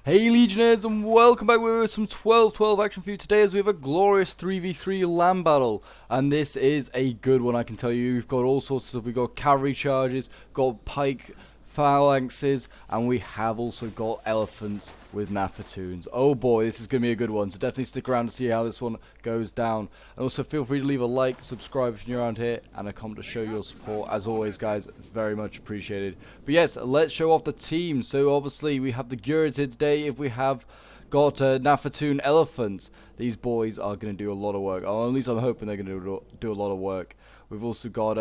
Hey Legionnaires, and welcome back with some 12-12 action for you today as we have a glorious 3v3 land battle. And this is a good one, I can tell you. We've got all sorts of stuff. We've got cavalry charges, got pike phalanxes, and we have also got elephants with nafatoons. Oh boy, this is going to be a good one, so definitely stick around to see how this one goes down. And also feel free to leave a like, subscribe if you're around here, and a comment to show your support. As always guys, very much appreciated. But yes, let's show off the team. So obviously we have the Gurids here today. If we have got nafatoon elephants, these boys are going to do a lot of work, or at least I'm hoping they're going to do a lot of work. We've also got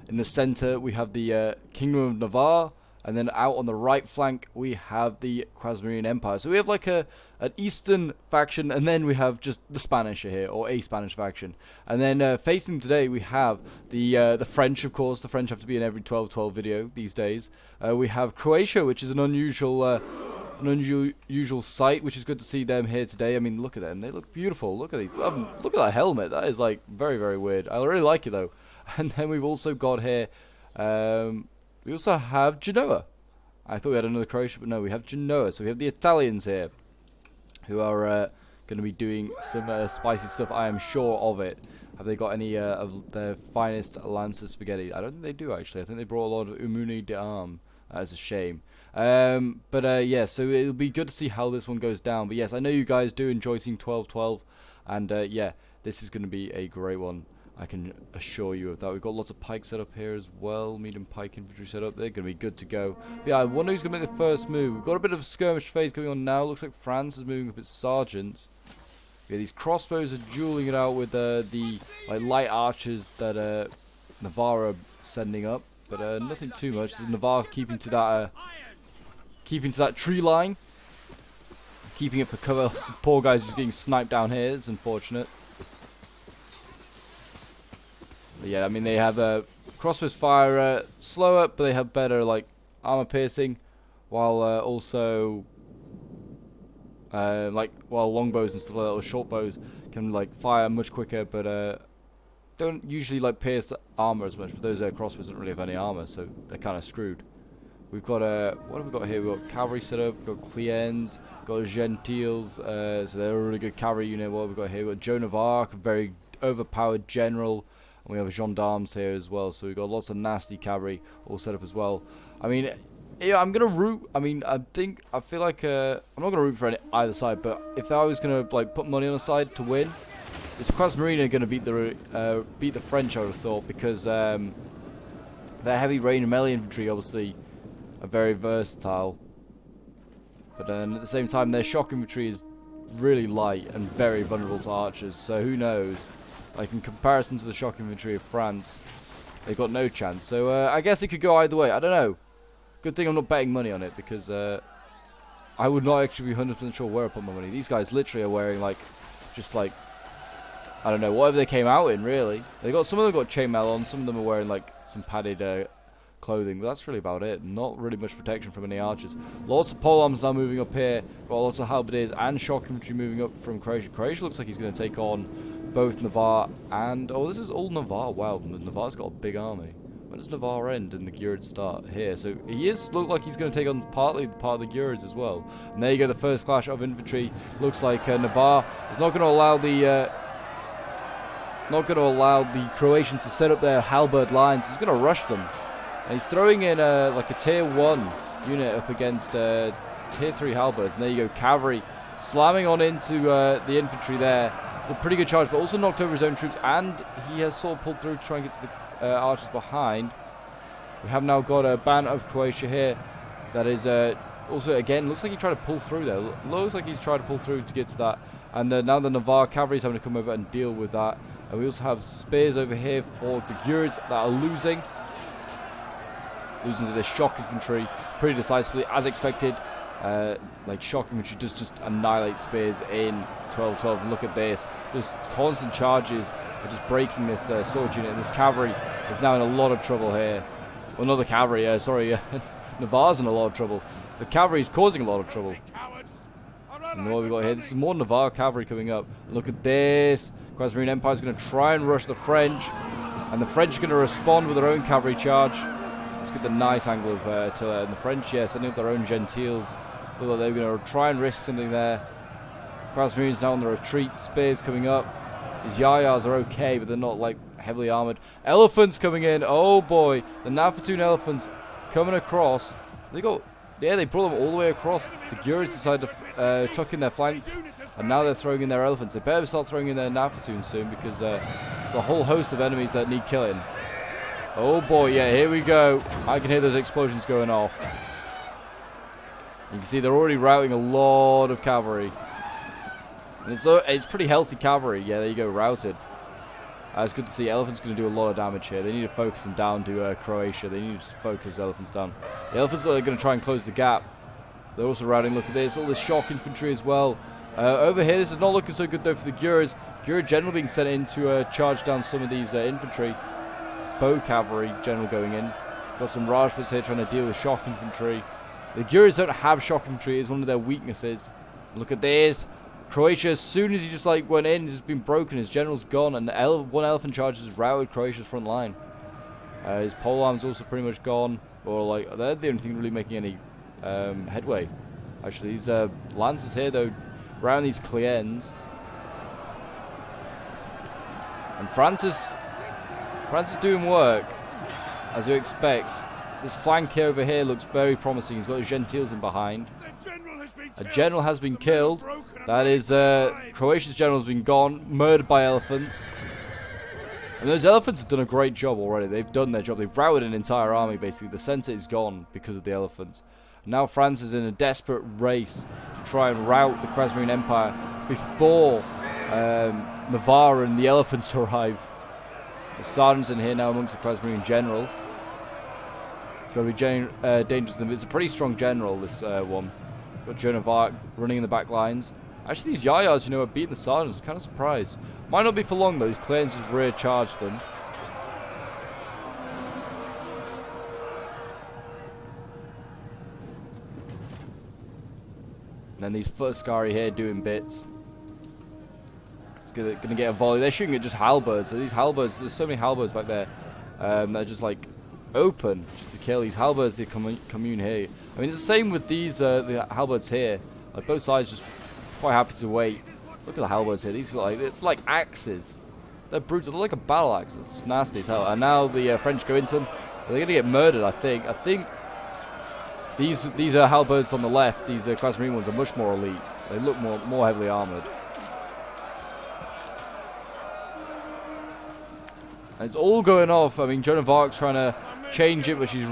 in the center we have the Kingdom of Navarre. And then out on the right flank, we have the Krasmarine Empire. So we have like an eastern faction, and then we have just the Spanish here, or a Spanish faction. And then facing today, we have the French, of course. The French have to be in every 12-12 video these days. We have Croatia, which is an unusual sight, which is good to see them here today. I mean, look at them. They look beautiful. Look at these. Look at that helmet. That is like very, very weird. I really like it, though. And then we've also got here... we also have Genoa. I thought we had another Croatia, but no, we have Genoa. So we have the Italians here, who are going to be doing some spicy stuff. I am sure of it. Have they got any of their finest Lancer spaghetti? I don't think they do, actually. I think they brought a lot of Umuni d'Armes. That is a shame. Yeah, so it'll be good to see how this one goes down. But yes, I know you guys do enjoy seeing 12-12. And yeah, this is going to be a great one. I can assure you of that. We've got lots of pike set up here as well. Medium pike infantry set up. They're going to be good to go. But yeah, I wonder who's going to make the first move. We've got a bit of a skirmish phase going on now. Looks like France is moving up its sergeants. Yeah, these crossbows are dueling it out with the light archers that Navarre are sending up. But nothing too much. Navarre keeping to that tree line. Keeping it for cover. Some poor guys just getting sniped down here. It's unfortunate. Yeah, I mean they have crossbows fire slower, but they have better like armor piercing, while also while longbows and stuff like that, or short bows can like fire much quicker, but don't usually like pierce armor as much. But those crossbows don't really have any armor, so they're kind of screwed. We've got what have we got here? We've got cavalry set up, we've got Clients, got Gentiles, so they're a really good cavalry unit. What have we got here? We've got Joan of Arc, a very overpowered general. And we have gendarmes here as well, so we've got lots of nasty cavalry all set up as well. I mean, yeah, I'm gonna root. I mean, I feel like I'm not gonna root for either side, but if I was gonna like put money on a side to win, it's Krasmarine gonna beat the French, I would have thought, because their heavy rain and melee infantry obviously are very versatile, but at the same time their shock infantry is really light and very vulnerable to archers. So who knows? Like, in comparison to the shock infantry of France, they've got no chance. So, I guess it could go either way. I don't know. Good thing I'm not betting money on it, because I would not actually be 100% sure where I put my money. These guys literally are wearing, like, just like, I don't know, whatever they came out in, really. Some of them got chainmail on, some of them are wearing, like, some padded clothing, but that's really about it. Not really much protection from any archers. Lots of polearms now moving up here. Got lots of halberdiers and shock infantry moving up from Croatia. Croatia looks like he's going to take on both Navarre and... Oh, this is all Navarre. Wow, Navarre's got a big army. Where does Navarre end and the Gurids start? Here. So he look like he's going to take on partly part of the Gurids as well. And there you go, the first clash of infantry. Looks like Navarre is not going to allow the Croatians to set up their halberd lines. He's going to rush them. And he's throwing in like a tier 1 unit up against tier 3 halberds. And there you go, cavalry slamming on into the infantry there. It's a pretty good charge, but also knocked over his own troops, and he has sort of pulled through to try and get to the archers behind. We have now got a band of Croatia here that is also, again, looks like he tried to pull through there. Looks like he's tried to pull through to get to that. And now the Navarre cavalry is having to come over and deal with that. And we also have spears over here for the Gurids that are losing. Losing to the shock infantry pretty decisively, as expected. Like shock infantry does just annihilate spears in 12-12. Look at this, just constant charges are just breaking this sword unit, and this cavalry is now in a lot of trouble here. Well, not the cavalry, sorry, Navarre's in a lot of trouble. The cavalry is causing a lot of trouble. And what have we got here? This is more Navarre cavalry coming up. Look at this. Krasmarine Empire is going to try and rush the French, and the French are going to respond with their own cavalry charge. Let's get the nice angle of Attila. And the French, yeah, setting up their own Gentiles. Look like they're going to try and risk something there. Krasmiri's now on the retreat. Spears coming up. His Yayas are okay, but they're not like heavily armored. Elephants coming in. Oh boy, the Nafatoon elephants coming across. They got, yeah, they brought them all the way across. The Gurids decided to tuck in their flanks, and now they're throwing in their elephants. They better start throwing in their Nafatoon soon, because there's a whole host of enemies that need killing. Oh boy, yeah, here we go. I can hear those explosions going off. You can see they're already routing a lot of cavalry. And it's pretty healthy cavalry. Yeah, there you go, routed. It's good to see. Elephants going to do a lot of damage here. They need to focus them down to Croatia. They need to just focus elephants down. The elephants are going to try and close the gap. They're also routing. Look at this. All this shock infantry as well. Over here, this is not looking so good, though, for the Gurids. Gurid general being sent in to charge down some of these infantry. Bow cavalry general going in. Got some Rajputs here trying to deal with shock infantry. The Gurids don't have shock infantry. It's one of their weaknesses. Look at this. Croatia, as soon as he just like went in, has been broken. His general's gone, and one elephant charge has routed Croatia's front line. His pole arm's also pretty much gone, or like they're the only thing really making any headway. Actually, these lancers here though, around these Clients, and France is doing work as you expect. This flank here over here looks very promising. He's got his Gentiles in behind. A general has been killed. That is, Croatia's general has been gone, murdered by elephants. And those elephants have done a great job already. They've done their job. They've routed an entire army, basically. The centre is gone because of the elephants. Now France is in a desperate race to try and rout the Krasmirian Empire before Navarre and the elephants arrive. The sergeant's in here now amongst the Krasmirian general. It's going to be dangerous. It's a pretty strong general, this one. Got Joan of Arc running in the back lines. Actually, these Yayas, are beating the sergeants. I'm kind of surprised. Might not be for long, though. These Clients just rear charged them. And then these Fuscari here doing bits. It's going to get a volley. They're shooting at just halberds. So these halberds, there's so many halberds back there. They're just like open just to kill these halberds. The commune here. I mean, it's the same with these the halberds here. Like both sides just quite happy to wait. Look at the halberds here. These are like axes. They're brutal. They're like a battle axe. It's nasty as hell. And now the French go into them. They're gonna get murdered. I think these halberds on the left. These Krasmirian ones are much more elite. They look more heavily armored. And it's all going off. I mean, Joan of Arc's trying to change it, but she's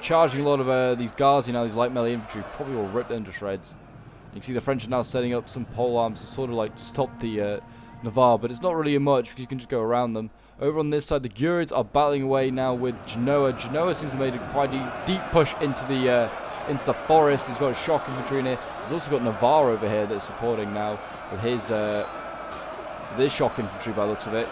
charging a lot of these Ghazi now, these light melee infantry, probably will rip them to shreds. You can see the French are now setting up some pole arms to sort of like stop the Navarre, but it's not really much because you can just go around them. Over on this side, the Gurids are battling away now with Genoa. Genoa seems to have made a quite deep push into the forest. He's got shock infantry in here. He's also got Navarre over here that's supporting now with his shock infantry by the looks of it.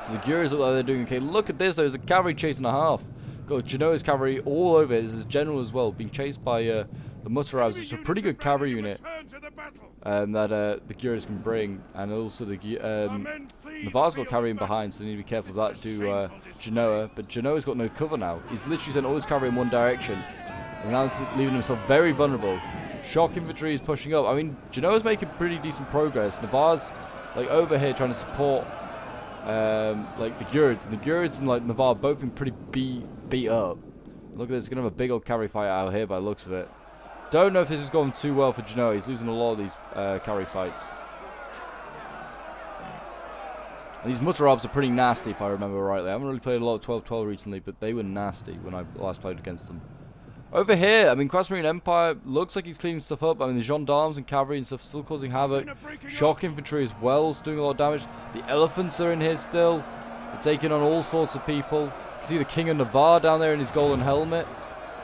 So the Gurids look like they're doing okay. Look at this, there's a cavalry chase and a half. Got Genoa's cavalry all over it. There's his general as well, being chased by the Mutaravs, which is a pretty good cavalry unit that the Gurids can bring. And also the Navarre's got cavalry in behind, so they need to be careful of that to Genoa. But Genoa's got no cover now. He's literally sent all his cavalry in one direction, and now he's leaving himself very vulnerable. Shock infantry is pushing up. I mean, Genoa's making pretty decent progress. Navarre's like over here trying to support like the Gurids. And the Gurids and like Navarre both been pretty beat up. Look at this, gonna have a big old cavalry fight out here by the looks of it. Don't know if this is going too well for Genoa. He's losing a lot of these cavalry fights. And these Mutaravs are pretty nasty if I remember rightly. I haven't really played a lot of 12-12 recently, but they were nasty when I last played against them. Over here, I mean, Krasmirian Empire looks like he's cleaning stuff up. I mean, the gendarmes and cavalry and stuff still causing havoc. Shock infantry as well is doing a lot of damage. The elephants are in here still. They're taking on all sorts of people. You can see the King of Navarre down there in his golden helmet.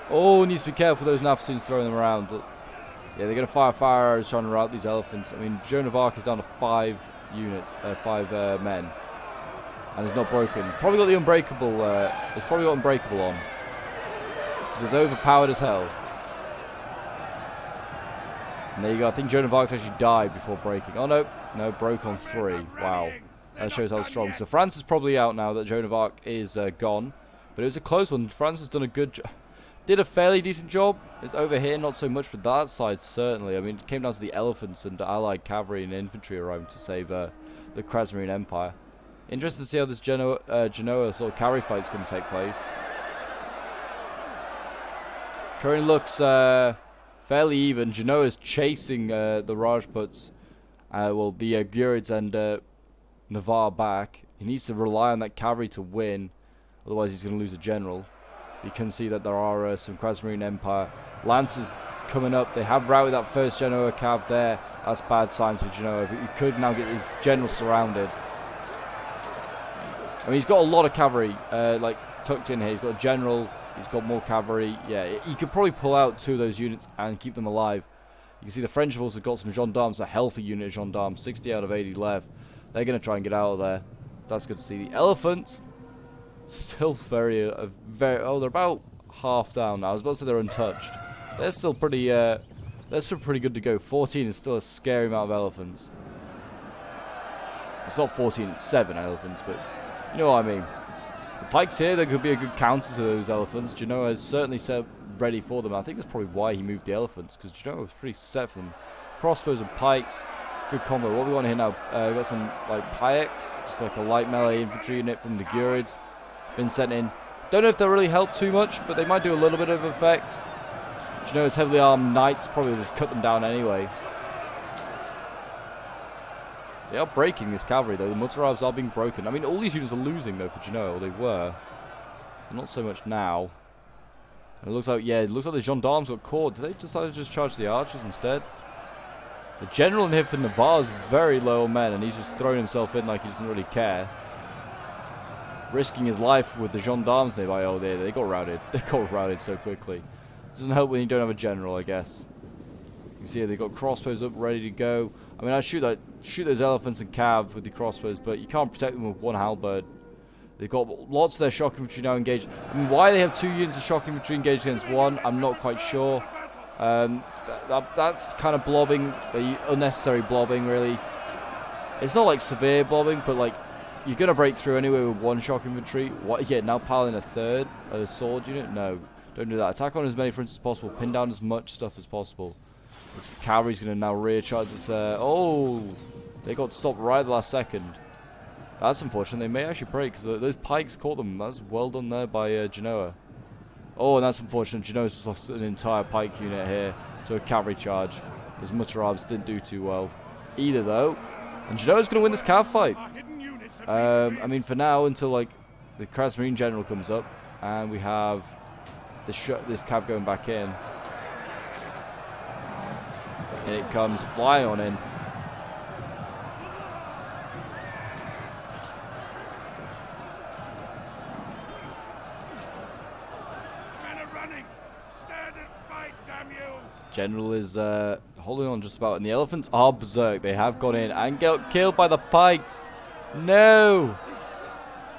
Oh, needs to be careful with those Nafatoons throwing them around. Yeah, they're going to fire arrows trying to rout these elephants. I mean, Joan of Arc is down to 5 men. And it's not broken. Probably got the Unbreakable, it's probably got Unbreakable on. Because it's overpowered as hell. And there you go. I think Joan of Arc actually died before breaking. Oh, no. No, broke on 3. Wow. That shows how strong. So France is probably out now that Joan of Arc is gone. But it was a close one. France has done a good job. Did a fairly decent job. It's over here, not so much, but that side certainly. I mean, it came down to the elephants and allied cavalry and infantry arriving to save the Krasmarine Empire. Interested to see how this Genoa sort of cavalry fight's going to take place. Currently looks fairly even. Genoa's chasing the Rajputs, well, the Gurids and Navarre back. He needs to rely on that cavalry to win, otherwise he's going to lose a general. You can see that there are some Krasmarine Empire lancers coming up. They have routed that first Genoa cav there. That's bad signs for Genoa, but he could now get his general surrounded. I mean, he's got a lot of cavalry like tucked in here. He's got a general, he's got more cavalry. Yeah, he could probably pull out 2 of those units and keep them alive. You can see the French have also got some gendarmes, a healthy unit of gendarmes, 60 out of 80 left. They're going to try and get out of there. That's good to see. The elephants, still very, oh, they're about half down now. I was about to say they're untouched. They're still pretty, good to go. 14 is still a scary amount of elephants. It's not 14, it's 7 elephants, but you know what I mean. The pikes here, there could be a good counter to those elephants. Genoa is certainly set ready for them. I think that's probably why he moved the elephants, because Genoa was pretty set for them. Crossbows and pikes, good combo. What we want here now, we've got some like pikes, just like a light melee infantry unit from the Gurids. Been sent in. Don't know if they'll really help too much, but they might do a little bit of effect. Genoa's heavily armed knights probably just cut them down anyway. They are breaking this cavalry though. The Mutarabs are being broken. I mean, all these units are losing though for Genoa. Or they were. But not so much now. And it looks like, yeah, it looks like the gendarmes got caught. Did they decide to just charge the archers instead? The general in here for Navarre is very low on men, and he's just throwing himself in like he doesn't really care. Risking his life with the gendarmes nearby. Oh, they got routed. They got routed so quickly. Doesn't help when you don't have a general, I guess. You can see here they've got crossbows up ready to go. I mean, I shoot those elephants and cav with the crossbows, but you can't protect them with one halberd. They've got lots of their shock infantry now engaged. I mean, why they have 2 units of shock infantry engaged against 1, I'm not quite sure. That's kind of blobbing, the unnecessary blobbing, really. It's not like severe blobbing, but like you're gonna break through anyway with 1 shock infantry. What? Yeah, now piling a 3rd, a sword unit. No, don't do that. Attack on as many fronts as possible. Pin down as much stuff as possible. This cavalry's gonna now rear charge this. Oh, they got stopped right at the last second. That's unfortunate. They may actually break because those pikes caught them. That's well done there by Genoa. Oh, and that's unfortunate. Genoa's just lost an entire pike unit here to a cavalry charge. Those Mutarabs didn't do too well either, though. And Genoa's going to win this cav fight. I mean, for now, until like the Krasmarine general comes up, and we have this cav going back in. And it comes flying on in. General is holding on just about, and the elephants are berserk. They have gone in and got killed by the pikes. No!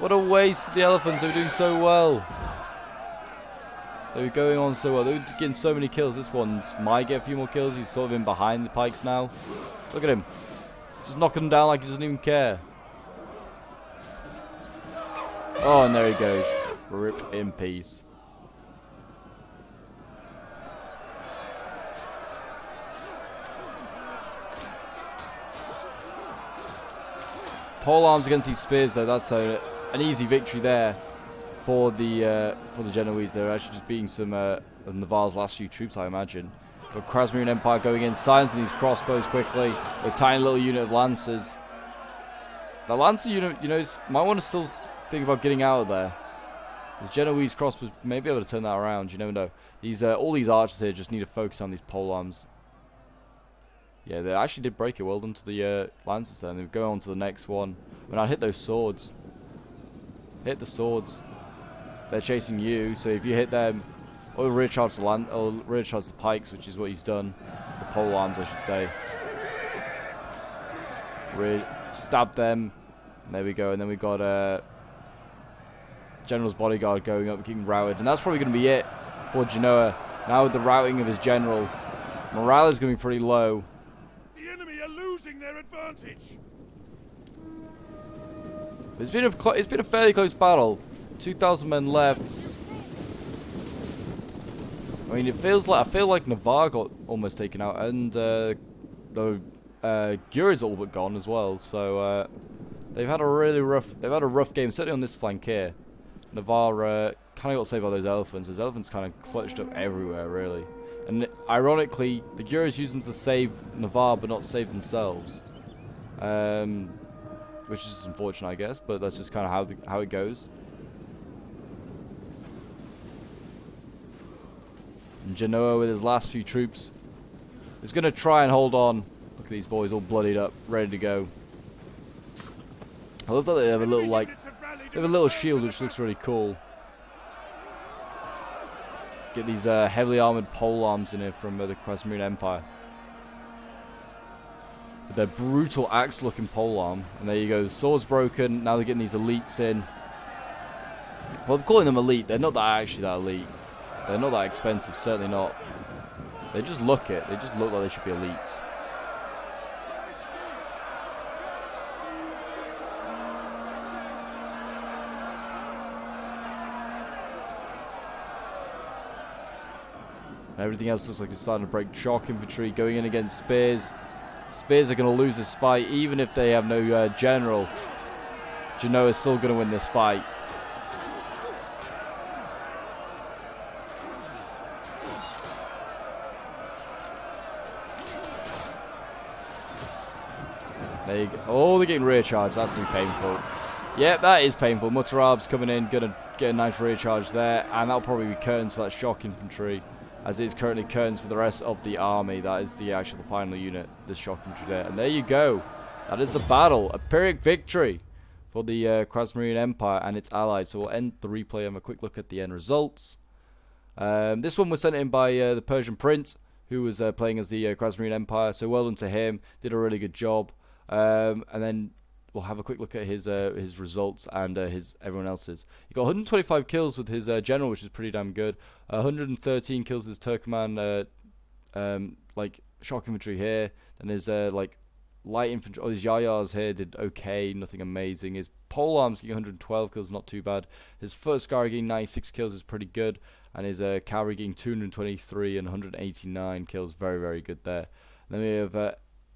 What a waste. The elephants, they were doing so well. They were going on so well. They were getting so many kills. This one's might get a few more kills. He's sort of in behind the pikes now. Look at him. Just knocking them down like he doesn't even care. Oh, and there he goes. Rip in peace. Pole arms against these spears, though. That's an easy victory there for the Genoese. They're actually just beating some of Navarre's last few troops, I imagine. But Krasmarine Empire going in, silencing these crossbows quickly. A tiny little unit of lancers. The lancer unit, you know, might want to still think about getting out of there. These Genoese crossbows may be able to turn that around. You never know. These all these archers here just need to focus on these pole arms. Yeah, they actually did break it. Well done to the lancers there. And they go on to the next one. When I hit those swords. Hit the swords. They're chasing you, so if you hit them, or rear charge the pikes, which is what he's done. The pole arms, I should say. Stab them. And there we go. And then we got General's bodyguard going up, getting routed. And that's probably going to be it for Genoa. Now with the routing of his general, morale is going to be pretty low. Their advantage. It's been a fairly close battle. 2,000 men left. I mean, I feel like Navarre got almost taken out, and the Guri's all but gone as well. So they've had a rough game, certainly on this flank here. Navarre kind of got saved by those elephants. Those elephants kind of clutched up everywhere, really. And ironically, the Guri's used them to save Navarre, but not save themselves. Which is unfortunate, I guess, but that's just kind of how it goes. And Genoa, with his last few troops, is going to try and hold on. Look at these boys all bloodied up, ready to go. I love that they have a little shield, which looks really cool. Get these heavily armored pole arms in here from the Krasmarine Empire. With their brutal axe-looking pole arm. And there you go, the sword's broken. Now they're getting these elites in. Well, I'm calling them elite. They're not actually that elite. They're not that expensive, certainly not. They just look it. They just look like they should be elites. And everything else looks like it's starting to break. Shock infantry going in against spears. Spears are going to lose this fight, even if they have no general. Genoa is still going to win this fight. There you go. Oh, they're getting rear charged. That's going to be painful. Yeah, that is painful. Mutarab's coming in, going to get a nice rear charge there. And that'll probably be curtains for that shock infantry. As it is currently curtains for the rest of the army. That is the final unit, this shock infantry there. And there you go. That is the battle. A Pyrrhic victory for the Krasmarine Empire and its allies. So we'll end the replay and have a quick look at the end results. This one was sent in by the Persian Prince, who was playing as the Krasmarine Empire. So well done to him. Did a really good job. And then we'll have a quick look at his results and everyone else's. He got 125 kills with his general, which is pretty damn good. 113 kills with his Turkoman, like shock infantry here. Then his like light infantry, his Yayars here did okay, nothing amazing. His pole arms getting 112 kills, not too bad. His foot scar getting 96 kills is pretty good, and his cavalry getting 223 and 189 kills, very very good there. And then we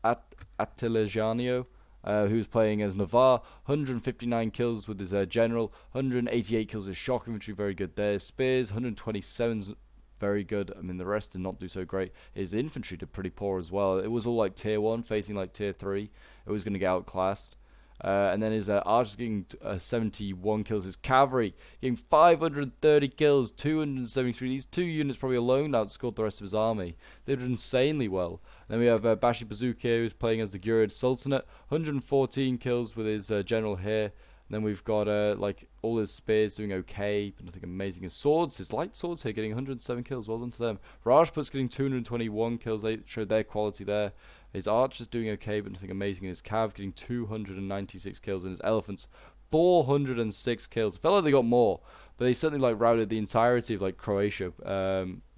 have Attilajanio, who's playing as Navarre, 159 kills with his general, 188 kills with shock infantry, very good there. Spears, 127's very good. I mean, the rest did not do so great. His infantry did pretty poor as well. It was all like tier 1, facing like tier 3. It was going to get outclassed. And then his archers getting 71 kills. His cavalry getting 530 kills, 273. These two units probably alone outscored the rest of his army. They did insanely well. Then we have Bashi Bazooka, who's playing as the Gurid Sultanate, 114 kills with his general here. And then we've got like all his spears doing okay, but nothing amazing. His swords, his light swords here, getting 107 kills. Well done to them. Rajput's getting 221 kills. They showed their quality there. His archers doing okay, but nothing amazing. His cav getting 296 kills, and his elephants 406 kills. I felt like they got more, but they certainly like routed the entirety of like Croatia,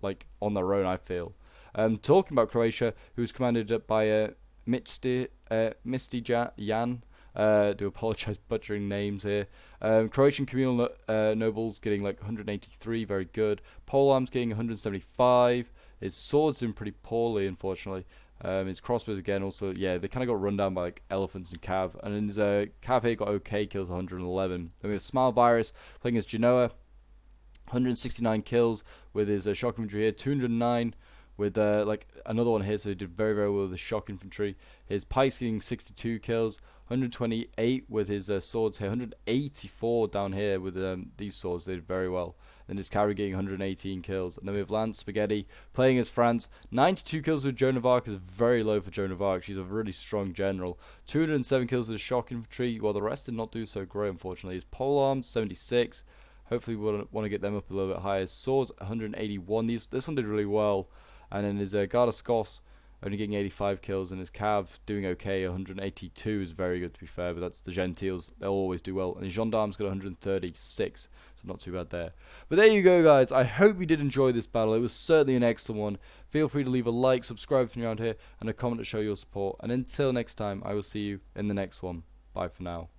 like on their own. I feel. Talking about Croatia, who's commanded by Misty Jan. Do apologize butchering names here. Croatian communal nobles getting like 183, very good. Polearms getting 175. His swords doing pretty poorly, unfortunately. His crossbows again also, yeah, they kind of got run down by like elephants and cav. And his cav here got okay kills, 111. Then we have Smile Virus playing as Genoa, 169 kills with his shock infantry here, 209 with like another one here, so he did very very well with the shock infantry. His pikes getting 62 kills, 128 with his swords here, 184 down here with these swords. They did very well. Then his cavalry getting 118 kills. And then we have Lance Spaghetti playing as France, 92 kills with Joan of Arc is very low for Joan of Arc. She's a really strong general. 207 kills with shock infantry, while the rest did not do so great, unfortunately. His polearms 76. Hopefully we want to get them up a little bit higher. His swords 181. This one did really well. And then his Garda Scots only getting 85 kills, and his cav doing okay, 182 is very good to be fair, but that's the Gentiles, they'll always do well. And his gendarmes got 136, so not too bad there. But there you go guys, I hope you did enjoy this battle. It was certainly an excellent one. Feel free to leave a like, subscribe if you're around here, and a comment to show your support. And until next time, I will see you in the next one. Bye for now.